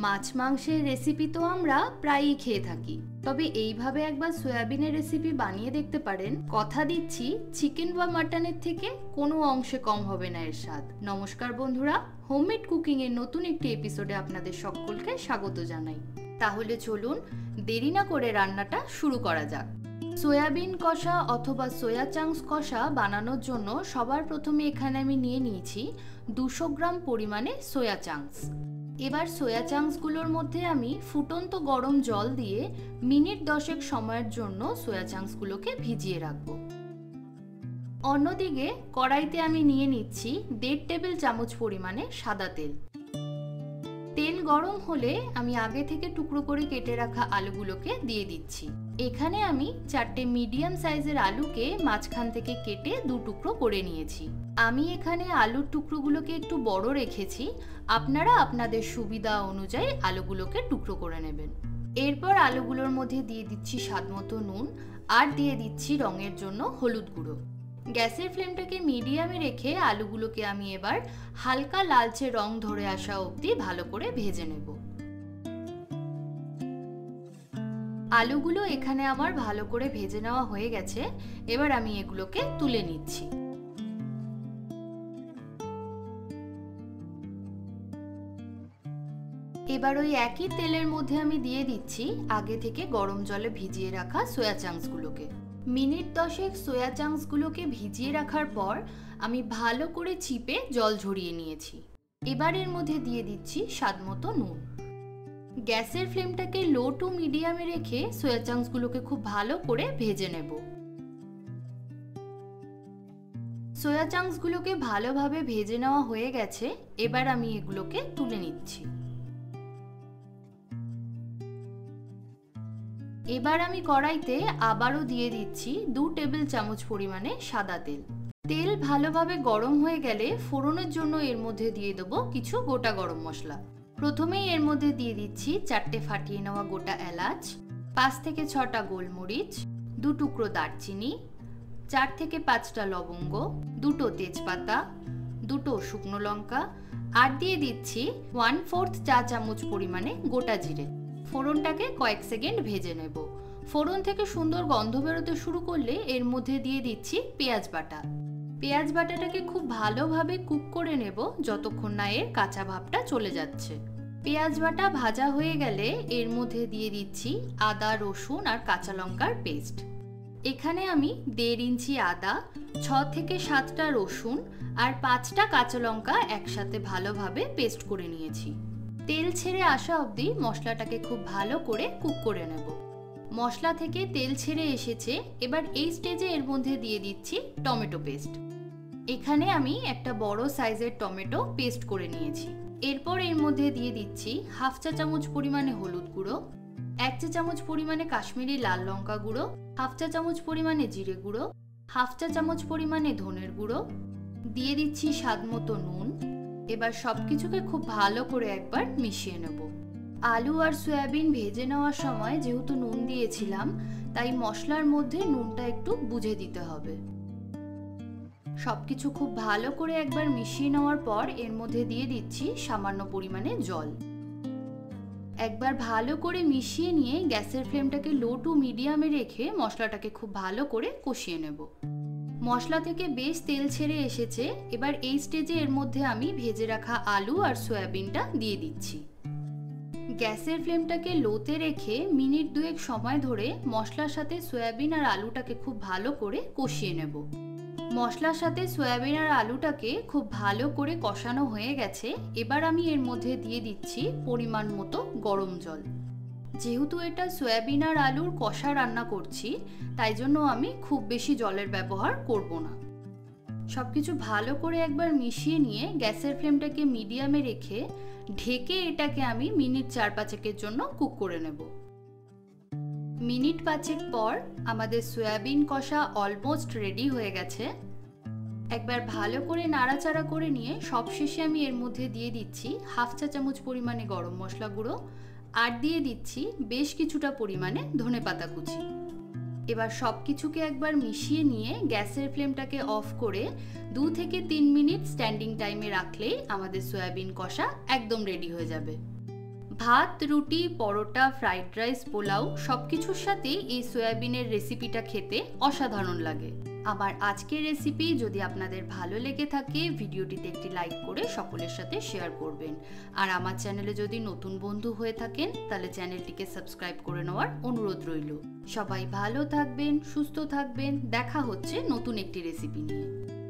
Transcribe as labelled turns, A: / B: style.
A: মাছ মাংসের রেসিপি তো আমরা প্রায়ই খেয়ে থাকি, তবে এইভাবে একবার সয়াবিনের রেসিপি বানিয়ে দেখতে পারেন। কথা দিচ্ছি চিকেন বা মাটনের থেকে কোনো অংশে কম হবে না এর স্বাদ। নমস্কার বন্ধুরা, হোমমেড কুকিং এর নতুন একটি এপিসোডে আপনাদের সকলকে স্বাগত জানাই। তাহলে চলুন দেরি না করে রান্নাটা শুরু করা যাক। সয়াবিন কষা অথবা সোয়া চাংস কষা বানানোর জন্য সবার প্রথমে এখানে আমি নিয়ে নিয়েছি 200 গ্রাম পরিমাণে সোয়া চাংস। এবার সোয়া চাংসগুলোর মধ্যে আমি ফুটন্ত গরম জল দিয়ে মিনিট 10 সময়ের জন্য সোয়া চাংসগুলোকে ভিজিয়ে রাখবো। অন্যদিকে কড়াইতে আমি নিয়ে নিচ্ছি 1.5 টেবিল চামচ পরিমাণে সাদা তেল। তেল গরম হলে আমি আগে থেকে টুকরো করে কেটে রাখা আলুগুলোকে দিয়ে দিচ্ছি। এখানে আমি 4টে মিডিয়াম সাইজের আলুকে মাঝখান থেকে কেটে 2 টুকরো করে নিয়েছি। আমি এখানে আলুর টুকরোগুলোকে একটু বড় রেখেছি, আপনারা আপনাদের সুবিধা অনুযায়ী আলুগুলোকে টুকরো করে নেবেন। এরপর আলুগুলোর মধ্যে দিয়ে দিচ্ছি স্বাদমতো নুন আর দিয়ে দিচ্ছি রঙের জন্য হলুদ গুঁড়ো। গ্যাসের ফ্লেমটাকে মিডিয়ামে রেখে আলুগুলোকে আমি এবার হালকা লালচে রং ধরে আসা অবধি ভালো করে ভেজে নেব। আলুগুলো এখানে আমার ভালো করে ভেজে নেওয়া হয়ে গেছে। এবার আমি এগুলোকে তুলে নিচ্ছি। এবার ওই একই তেলের মধ্যে আমি দিয়ে দিচ্ছি আগে থেকে গরম জলে ভিজিয়ে রাখা সোয়া চাংসগুলোকে। মিনিট 10 সোয়া চাংসগুলোকে ভিজিয়ে রাখার পর আমি ভালো করে চিপে জল ঝরিয়ে নিয়েছি। এবার এর মধ্যে দিয়ে দিচ্ছি স্বাদমতো নুন। গ্যাসের ফ্লেমটাকে লো টু মিডিয়ামে রেখে সোয়া চাংসগুলোকে খুব ভালো করে ভেজে নেব। সোয়া চাংসগুলোকে ভালোভাবে ভেজে নেওয়া হয়ে গেছে। এবার আমি এগুলোকে তুলে নিচ্ছি। এবার আমি কড়াইতে আবারও দিয়ে দিচ্ছি 2 টেবিল চামচ পরিমাণে সাদা তেল। তেল ভালোভাবে গরম হয়ে গেলে ফোড়নের জন্য এর মধ্যে দিয়ে দেবো কিছু গোটা গরম মশলা। প্রথমেই এর মধ্যে দিয়ে দিচ্ছি 4টে ফাটিয়ে নেওয়া গোটা এলাচ, 5 থেকে 6টা গোলমরিচ, 2 টুকরো দারচিনি, 4 থেকে 5টা লবঙ্গ, 2টো তেজপাতা, 2টো শুকনো লঙ্কা আর দিয়ে দিচ্ছি 1/4 চা চামচ পরিমাণে গোটা জিরে। ফোড়নটাকে কয়েক সেকেন্ড ভেজে নেব। ফোড়ন থেকে সুন্দর গন্ধ বেরোতে শুরু করলে এর মধ্যে দিয়ে দিচ্ছি পেঁয়াজ বাটা। পেঁয়াজ বাটাটাকে খুব ভালোভাবে কুক করে নেব যতক্ষণ না এর কাঁচা ভাবটা চলে যাচ্ছে। পেঁয়াজ বাটা ভাজা হয়ে গেলে এর মধ্যে দিয়ে দিচ্ছি আদা, রসুন আর কাঁচা লঙ্কার পেস্ট। এখানে আমি 1.5 ইঞ্চি আদা, 6 থেকে 7টা রসুন আর 5টা কাঁচা লঙ্কা একসাথে ভালোভাবে পেস্ট করে নিয়েছি। তেল ছেড়ে আসা অবধি মশলাটাকে খুব ভালো করে কুক করে নেব। মশলা থেকে তেল ছেড়ে এসেছে। এবার এই স্টেজে এর মধ্যে দিয়ে দিচ্ছি টমেটো পেস্ট। এখানে আমি একটা বড় সাইজের টমেটো পেস্ট করে নিয়েছি। এরপর এর মধ্যে দিয়ে দিচ্ছি 1/2 চা চামচ পরিমাণে হলুদ গুঁড়ো, 1 চা চামচ পরিমাণে কাশ্মীরি লাল লঙ্কা গুঁড়ো, 1/2 চা চামচ পরিমাণে জিরে গুঁড়ো, 1/2 চা চামচ পরিমাণে ধনের গুঁড়ো, দিয়ে দিচ্ছি স্বাদমতো নুন। এবার সবকিছুকে খুব ভালো করে একবার মিশিয়ে নেব। আলু আর সয়াবিন ভেজে নেওয়ার সময় যেহেতু নুন দিয়েছিলাম, তাই মশলার মধ্যে নুনটা একটু বুঝে দিতে হবে। সবকিছু খুব ভালো করে একবার মিশিয়ে নেওয়ার পর এর মধ্যে দিয়ে দিচ্ছি সামান্য পরিমাণে জল। একবার ভালো করে মিশিয়ে নিয়ে গ্যাসের ফ্লেমটাকে লো টু মিডিয়ামে রেখে মশলাটাকে খুব ভালো করে কষিয়ে নেব। মশলা থেকে বেশ তেল ছেড়ে এসেছে। এবার এই স্টেজে এর মধ্যে আমি ভেজে রাখা আলু আর সয়াবিনটা দিয়ে দিচ্ছি। গ্যাসের ফ্লেমটাকে লোতে রেখে মিনিট 2 সময় ধরে মশলার সাথে সয়াবিন আর আলুটাকে খুব ভালো করে কষিয়ে নেব। মশলার সাথে সয়াবিন আর আলুটাকে খুব ভালো করে কষানো হয়ে গেছে। এবার আমি এর মধ্যে দিয়ে দিচ্ছি পরিমাণ মতো গরম জল। যেহেতু এটা সয়াবিন আর আলুর কষা রান্না করছি, তাই জন্য আমি খুব বেশি জলের ব্যবহার করব না। সবকিছু ভালো করে একবার মিশিয়ে নিয়ে গ্যাসের ফ্লেমটাকে মিডিয়ামে রেখে ঢেকে এটাকে আমি মিনিট 4-5 জন্য কুক করে নেব। মিনিট 5 পর আমাদের সয়াবিন কষা অলমোস্ট রেডি হয়ে গেছে। একবার ভালো করে নাড়াচাড়া করে নিয়ে সবশেষে আমি এর মধ্যে দিয়ে দিচ্ছি 1/2 চা চামচ পরিমাণে গরম মশলা গুঁড়ো আর দিয়ে দিচ্ছি বেশ কিছুটা পরিমাণে ধনেপাতা কুচি। এবার সবকিছুকে একবার মিশিয়ে নিয়ে গ্যাসের ফ্লেমটাকে অফ করে 2 থেকে 3 মিনিট স্ট্যান্ডিং টাইমে রাখলেই আমাদের সয়াবিন কষা একদম রেডি হয়ে যাবে। ভাত, রুটি, পরোটা, ফ্রাইড রাইস, পোলাও সবকিছুর সাথে এই সয়াবিনের রেসিপিটা খেতে অসাধারণ লাগে। আমার আজকের রেসিপি যদি আপনাদের ভালো লেগে থাকে ভিডিওটিতে একটি লাইক করে সকলের সাথে শেয়ার করবেন। আর আমার চ্যানেলে যদি নতুন বন্ধু হয়ে থাকেন তাহলে চ্যানেলটিকে সাবস্ক্রাইব করে নেওয়ার অনুরোধ রইল। সবাই ভালো থাকবেন, সুস্থ থাকবেন। দেখা হচ্ছে নতুন একটি রেসিপি নিয়ে।